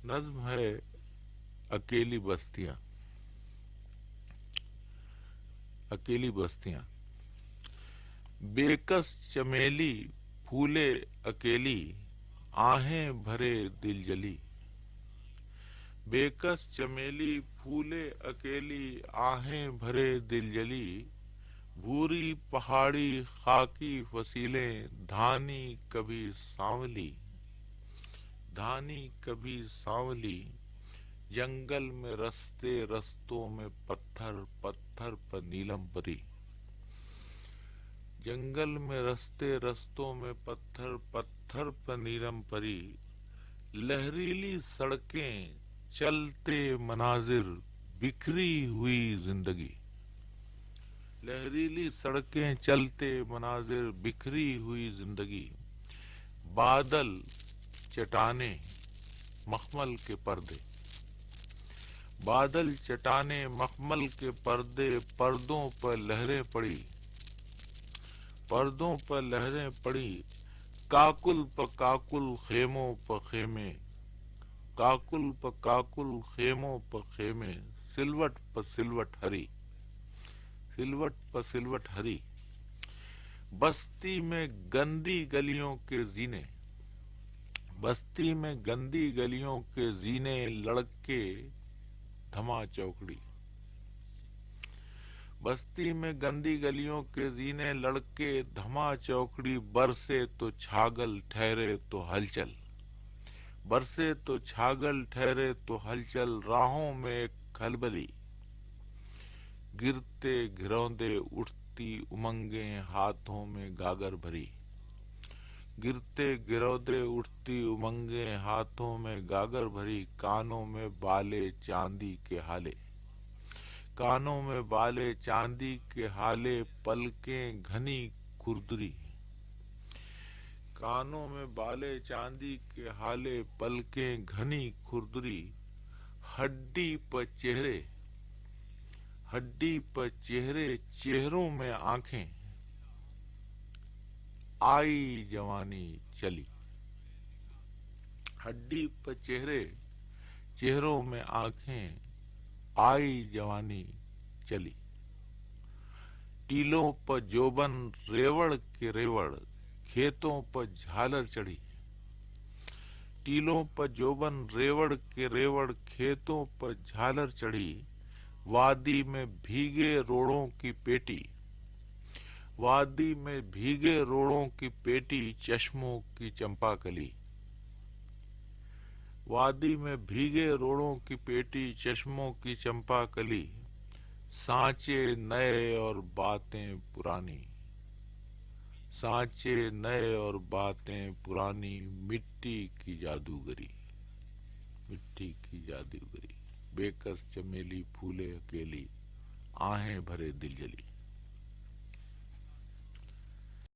نظم ہے اکیلی بستیاں. اکیلی بستیاں. بے کس چمیلی پھولے اکیلی، آہیں بھرے دل جلی. بے کس چمیلی پھولے اکیلی، آہیں بھرے دل جلی. بھوری پہاڑی خاکی فصیلیں، دھانی کبھی سانولی. دھانی کبھی سانولی. جنگل میں رستے رستوں میں پتھر، پتھر پر نیلم پری. جنگل میں رستے رستوں میں پتھر، پتھر پر نیلم پری. لہریلی سڑکیں چلتے مناظر، بکھری ہوئی زندگی. لہریلی سڑکیں چلتے مناظر، بکھری ہوئی زندگی. بادل چٹانیں مخمل کے پردے. بادل چٹانیں مخمل کے پردے، پردوں پر لہریں پڑی. پردوں پر لہریں پڑی. کاکل پہ کاکل خیموں پہ خیمے. کاکل پہ کاکل خیموں پہ خیمے. سلوٹ پہ سلوٹ ہری. سلوٹ پہ سلوٹ ہری. بستی میں گندی گلیوں کے زینے. بستی میں گندی گلیوں کے زینے، لڑکے دھما چوکڑی. بستی میں گندی گلیوں کے زینے، لڑکے دھما چوکڑی. برسے تو چھاگل ٹھہرے تو ہلچل. برسے تو چھاگل ٹھہرے تو ہلچل. راہوں میں ایک کھلبلی. گرتے گھروندے اٹھتی امنگیں، ہاتھوں میں گاگر بھری. گرتے گرودے اٹھتی امنگیں، ہاتھوں میں گاگر بھری. کانوں میں بالے چاندی کے ہالے. کانوں میں بالے چاندی کے ہالے. پلکیں گھنی کھردری. کانوں میں بالے چاندی کے ہالے. پلکیں گھنی کھردری. ہڈی پہ چہرے. ہڈی پہ چہرے. چہروں میں آنکھیں. آئی جوانی چلی. ہڈی پہ چہرے. چہروں میں آنکھیں. آئی جوانی چلی. ٹیلوں پہ جوبن ریوڑ کے ریوڑ، کھیتوں پہ جھالر چڑھی. ٹیلوں پہ جوبن ریوڑ کے ریوڑ، کھیتوں پہ جھالر چڑھی. وادی میں بھیگے روڑوں کی پیٹی. وادی میں بھیگے روڑوں کی پیٹی. چشموں کی چمپا کلی. وادی میں بھیگے روڑوں کی پیٹی. چشموں کی چمپا کلی. سانچے نئے اور باتیں پرانی. سانچے نئے اور باتیں پرانی. مٹی کی جادوگری. مٹی کی جادوگری. بے کس چمیلی پھولے اکیلی، آہیں بھرے دل جلی.